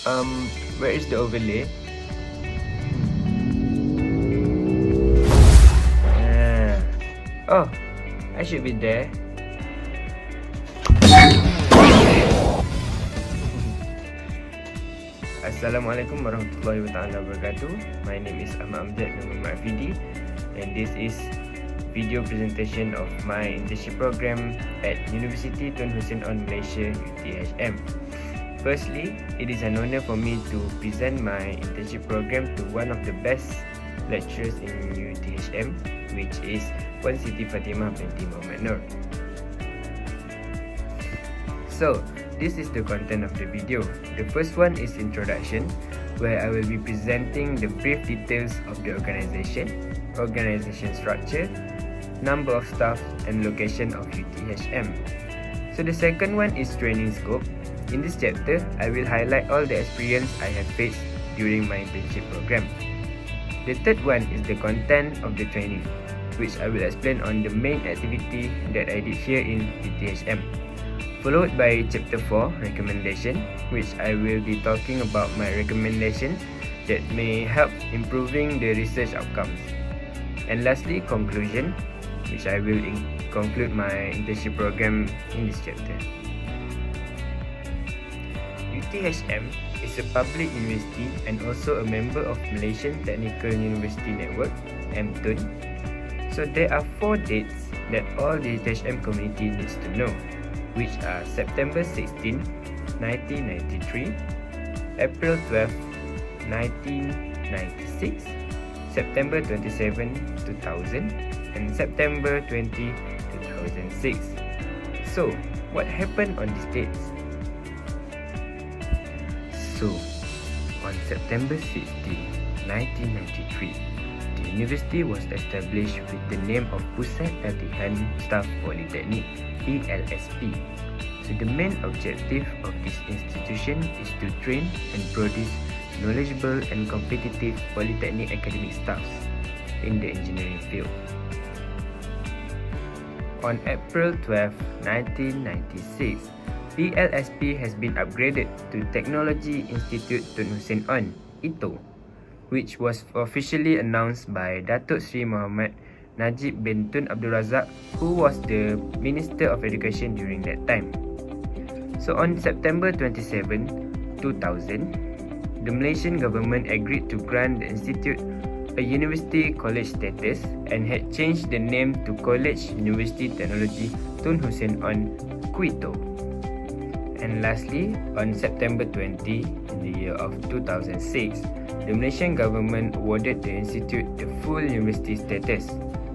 Where is the overlay? Oh, I should be there. Assalamualaikum warahmatullahi wabarakatuh. My name is Ahmad Amjad Mafidi, and this is video presentation of my internship program at University Tun Hussein On Malaysia UTHM. Firstly, it is an honor for me to present my internship program to one of the best lecturers in UTHM, which is Puan Siti Fatimah binti Muhammad Nur. So, this is the content of the video. The first one is introduction, where I will be presenting the brief details of the organization structure, number of staff, and location of UTHM. So the second one is training scope. In this chapter, I will highlight all the experience I have faced during my internship program. The third one is the content of the training, which I will explain on the main activity that I did here in UTHM. Followed by chapter 4, recommendation, which I will be talking about my recommendation that may help improving the research outcomes. And lastly, conclusion, which I will conclude my internship program in this chapter. UTHM is a public university and also a member of Malaysian Technical University Network, MTUN. So there are 4 dates that all the UTHM community needs to know, which are September 16, 1993, April 12, 1996, September 27, 2000, and September 20, 2006. So, what happened on these dates? So, on September 16, 1993, the university was established with the name of Pusat Latihan Staff Polytechnic, PLSP. So the main objective of this institution is to train and produce knowledgeable and competitive polytechnic academic staffs in the engineering field. On April 12, 1996, PLSP has been upgraded to Technology Institute Tun Hussein On, ITO, which was officially announced by Datuk Sri Muhammad Najib bin Tun Abdul Razak, who was the Minister of Education during that time. So on September 27, 2000, the Malaysian government agreed to grant the institute a university college status and had changed the name to College University Technology Tun Hussein On, Kuito. And lastly, on September 20, in the year of 2006, the Malaysian government awarded the institute the full university status.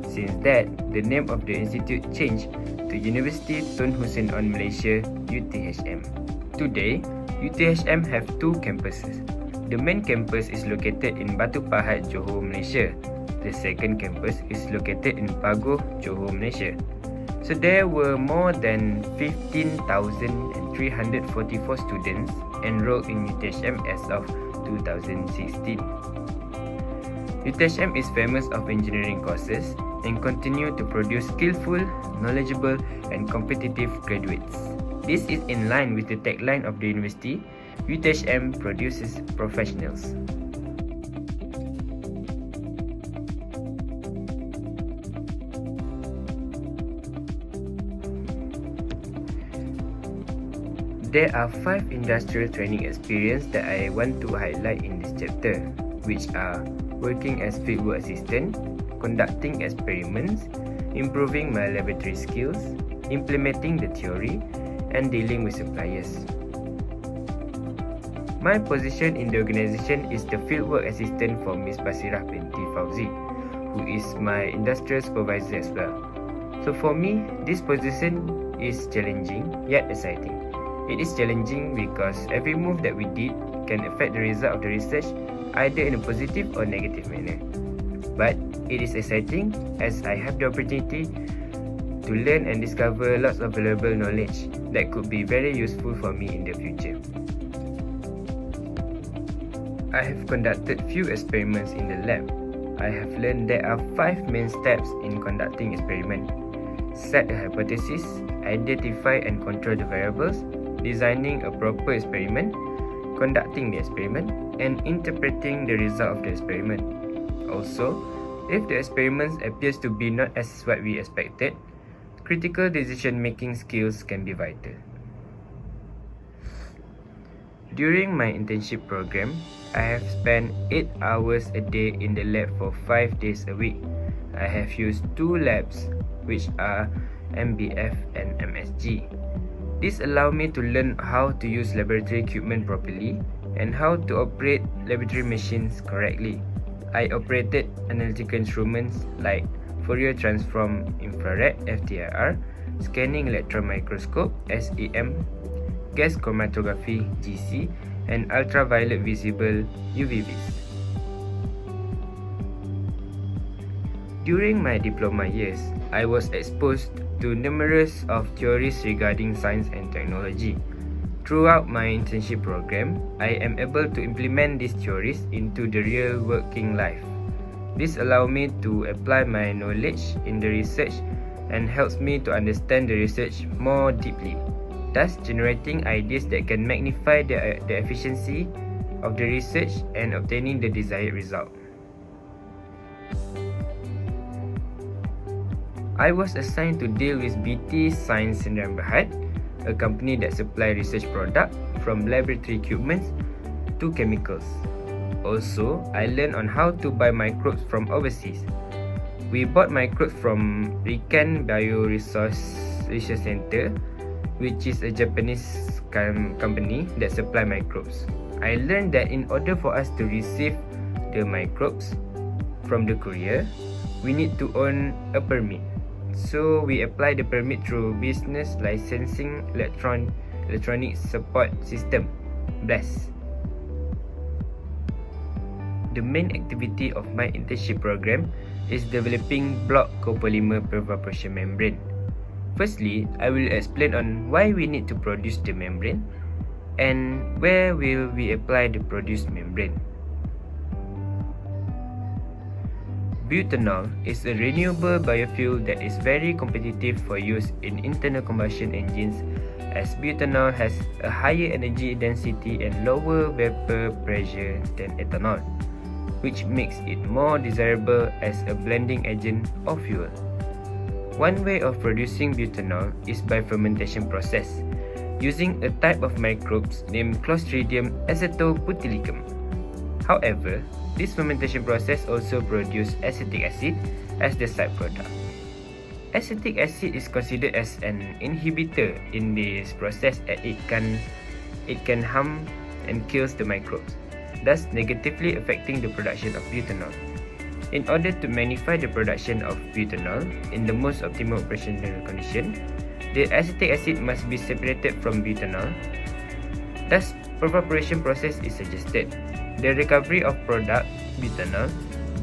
Since that, the name of the institute changed to University Tun Hussein On Malaysia, UTHM. Today, UTHM have 2 campuses. The main campus is located in Batu Pahat, Johor, Malaysia. The second campus is located in Pagoh, Johor, Malaysia. So there were more than 15,344 students enrolled in UTHM as of 2016. UTHM is famous of engineering courses and continue to produce skillful, knowledgeable, and competitive graduates. This is in line with the tagline of the university, UTHM produces professionals. There are 5 industrial training experience that I want to highlight in this chapter, which are working as fieldwork assistant, conducting experiments, improving my laboratory skills, implementing the theory, and dealing with suppliers. My position in the organization is the fieldwork assistant for Ms. Basirah binti Fauzi, who is my industrial supervisor as well. So for me, this position is challenging yet exciting. It is challenging because every move that we did can affect the result of the research either in a positive or negative manner. But it is exciting as I have the opportunity to learn and discover lots of valuable knowledge that could be very useful for me in the future. I have conducted few experiments in the lab. I have learned there are 5 main steps in conducting experiment. Set a hypothesis, identify and control the variables, designing a proper experiment, conducting the experiment, and interpreting the result of the experiment. Also, if the experiment appears to be not as what we expected, critical decision-making skills can be vital. During my internship program, I have spent 8 hours a day in the lab for 5 days a week. I have used 2 labs, which are MBF and MSG. This allowed me to learn how to use laboratory equipment properly and how to operate laboratory machines correctly. I operated analytical instruments like Fourier transform infrared (FTIR), scanning electron microscope (SEM), gas chromatography (GC), and ultraviolet visible UVVs. During my diploma years, I was exposed to numerous of theories regarding science and technology. Throughout my internship program, I am able to implement these theories into the real working life. This allows me to apply my knowledge in the research and helps me to understand the research more deeply, thus generating ideas that can magnify the efficiency of the research and obtaining the desired result. I was assigned to deal with BT Science Sdn Bhd, a company that supplies research products from laboratory equipment to chemicals. Also, I learned on how to buy microbes from overseas. We bought microbes from Riken Bioresource Research Center, which is a Japanese company that supply microbes. I learned that in order for us to receive the microbes from the courier, we need to own a permit. So we apply the permit through Business Licensing Electronic Support System (BLES). The main activity of my internship program is developing block copolymer pervaporation membrane. Firstly, I will explain on why we need to produce the membrane and where will we apply the produced membrane. Butanol is a renewable biofuel that is very competitive for use in internal combustion engines, as butanol has a higher energy density and lower vapor pressure than ethanol, which makes it more desirable as a blending agent of fuel. One way of producing butanol is by fermentation process, using a type of microbes named Clostridium acetobutylicum. However, this fermentation process also produces acetic acid as the side product. Acetic acid is considered as an inhibitor in this process as it can harm and kills the microbes, thus negatively affecting the production of butanol. In order to magnify the production of butanol in the most optimal operational condition, the acetic acid must be separated from butanol. Thus, evaporation process is suggested. The recovery of product butanol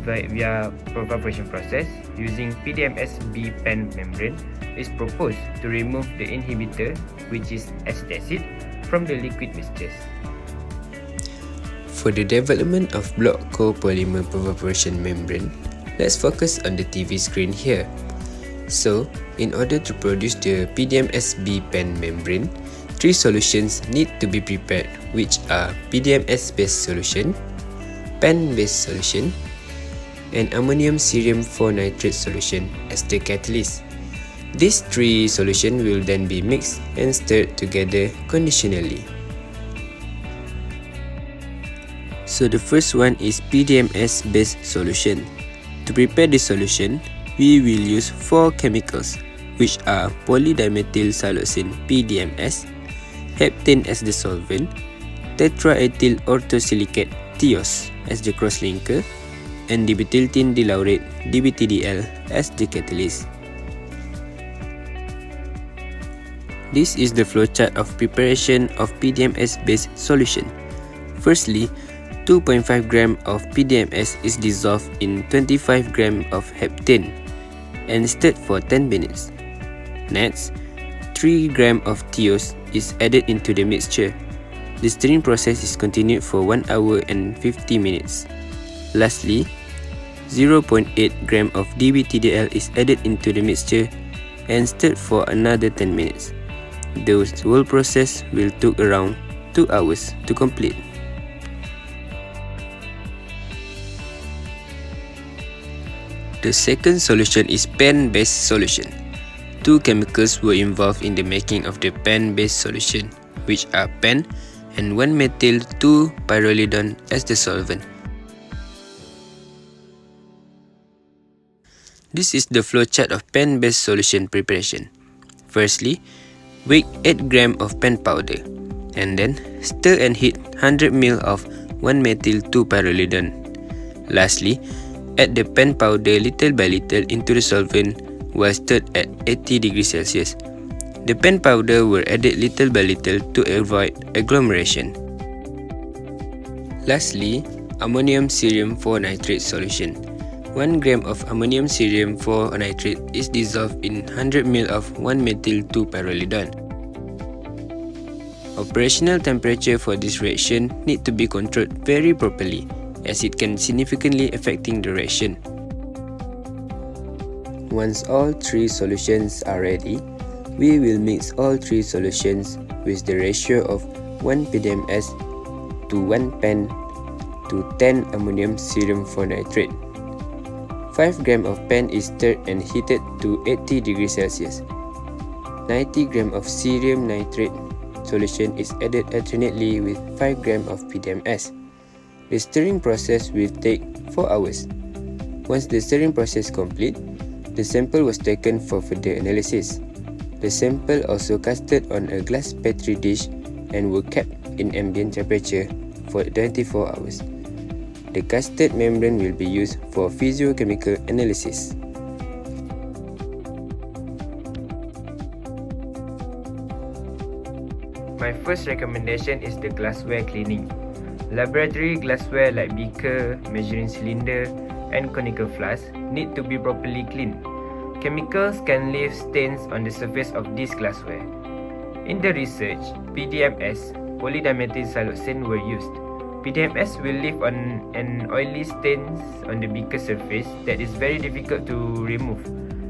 via evaporation process using PDMS-B pen membrane is proposed to remove the inhibitor, which is acetic acid, from the liquid mixtures. For the development of block copolymer evaporation membrane, let's focus on the TV screen here. So, in order to produce the PDMS-B pen membrane, 3 solutions need to be prepared, which are PDMS-based solution, pen-based solution, and ammonium cerium 4 nitrate solution as the catalyst. These 3 solutions will then be mixed and stirred together conditionally. So the first one is PDMS-based solution. To prepare this solution, we will use 4 chemicals, which are polydimethyl siloxane (PDMS), heptane as the solvent, tetraethyl orthosilicate (TIOS) as the crosslinker, and dibutyltin dilaurate (DBTDL) as the catalyst. This is the flowchart of preparation of PDMS-based solution. Firstly, 2.5 gram of PDMS is dissolved in 25 gram of heptane and stirred for 10 minutes. Next, 3 gram of TIOS is added into the mixture. The stirring process is continued for 1 hour and 50 minutes. Lastly, 0.8 gram of DBTDL is added into the mixture and stirred for another 10 minutes. The whole process will take around 2 hours to complete. The second solution is pen-based solution. Two chemicals were involved in the making of the pen-based solution, which are pen and 1-methyl-2-pyrrolidone as the solvent. This is the flowchart of pen-based solution preparation. Firstly, weigh 8 grams of pen powder, and then stir and heat 100 ml of 1-methyl-2-pyrrolidone. Lastly, add the pen powder little by little into the solvent while stirred at 80 degrees Celsius. The pen powder were added little by little to avoid agglomeration. Lastly, ammonium cerium 4-nitrate solution. 1 gram of ammonium cerium 4-nitrate is dissolved in 100 ml of 1-methyl-2-pyrrolidone. Operational temperature for this reaction need to be controlled very properly, as it can significantly affecting the reaction. Once all three solutions are ready, we will mix all three solutions with the ratio of 1 PDMS to 1 pen to 10 ammonium cerium 4-nitrate. 5 grams of pen is stirred and heated to 80 degrees Celsius. 90 grams of cerium nitrate solution is added alternately with 5 grams of PDMS. The stirring process will take 4 hours. Once the stirring process complete, the sample was taken for further analysis. The sample also casted on a glass petri dish and were kept in ambient temperature for 24 hours. The casted membrane will be used for physiochemical analysis. My first recommendation is the glassware cleaning. Laboratory glassware like beaker, measuring cylinder, and conical flask need to be properly cleaned. Chemicals can leave stains on the surface of this glassware. In the research, PDMS, polydimethylsiloxane, were used. PDMS will leave on an oily stains on the beaker surface that is very difficult to remove,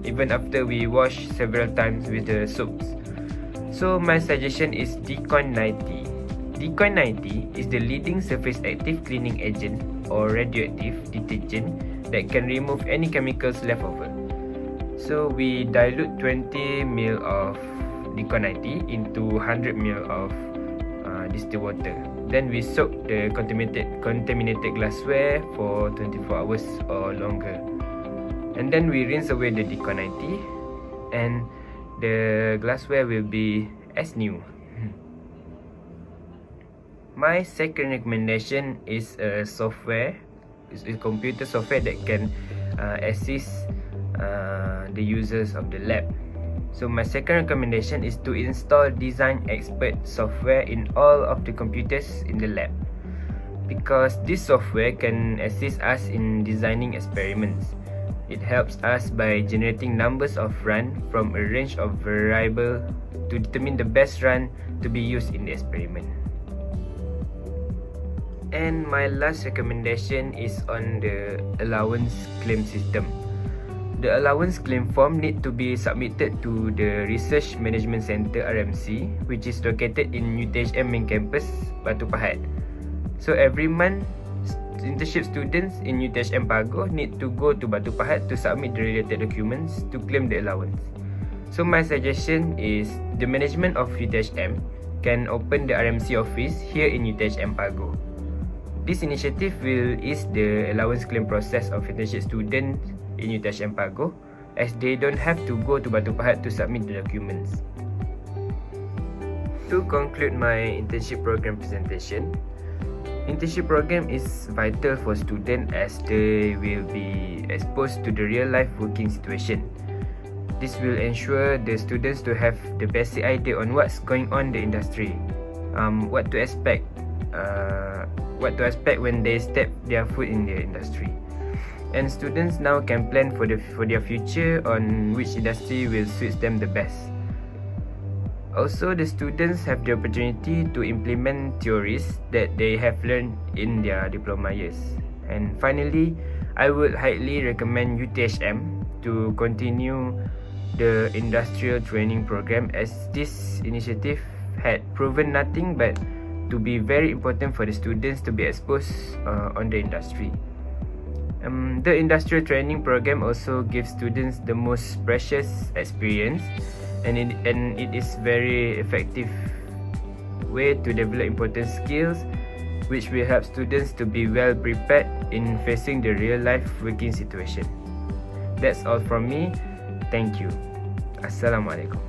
even after we wash several times with the soaps. So my suggestion is Decoin 90. Decoin 90 is the leading surface active cleaning agent or radioactive detergent that can remove any chemicals left over. So we dilute 20 ml of Decoin 90 into 100 ml of distilled water. Then we soak the contaminated glassware for 24 hours or longer. And then we rinse away the Decoin 90 and the glassware will be as new. My second recommendation is a software. It's a computer software that can assist the users of the lab. So my second recommendation is to install Design Expert software in all of the computers in the lab, because this software can assist us in designing experiments. It helps us by generating numbers of runs from a range of variables to determine the best run to be used in the experiment. And my last recommendation is on the allowance claim system. The allowance claim form need to be submitted to the Research Management Center RMC, which is located in UTHM main campus, Batu Pahat. So every month, internship students in UTHM Pagoh need to go to Batu Pahat to submit the related documents to claim the allowance. So my suggestion is the management of UTHM can open the RMC office here in UTHM Pagoh. This initiative will ease the allowance claim process of internship students in UTHM Pagoh, as they don't have to go to Batu Pahat to submit the documents. To conclude my internship program presentation, internship program is vital for students as they will be exposed to the real-life working situation. This will ensure the students to have the basic idea on what's going on in the industry, what to expect when they step their foot in the industry. And students now can plan for their future on which industry will suit them the best. Also, the students have the opportunity to implement theories that they have learned in their diploma years. And finally, I would highly recommend UTHM to continue the industrial training program, as this initiative had proven nothing but to be very important for the students to be exposed on the industry. The industrial training program also gives students the most precious experience, and it is very effective way to develop important skills which will help students to be well prepared in facing the real life working situation. That's all from me. Thank you. Assalamualaikum.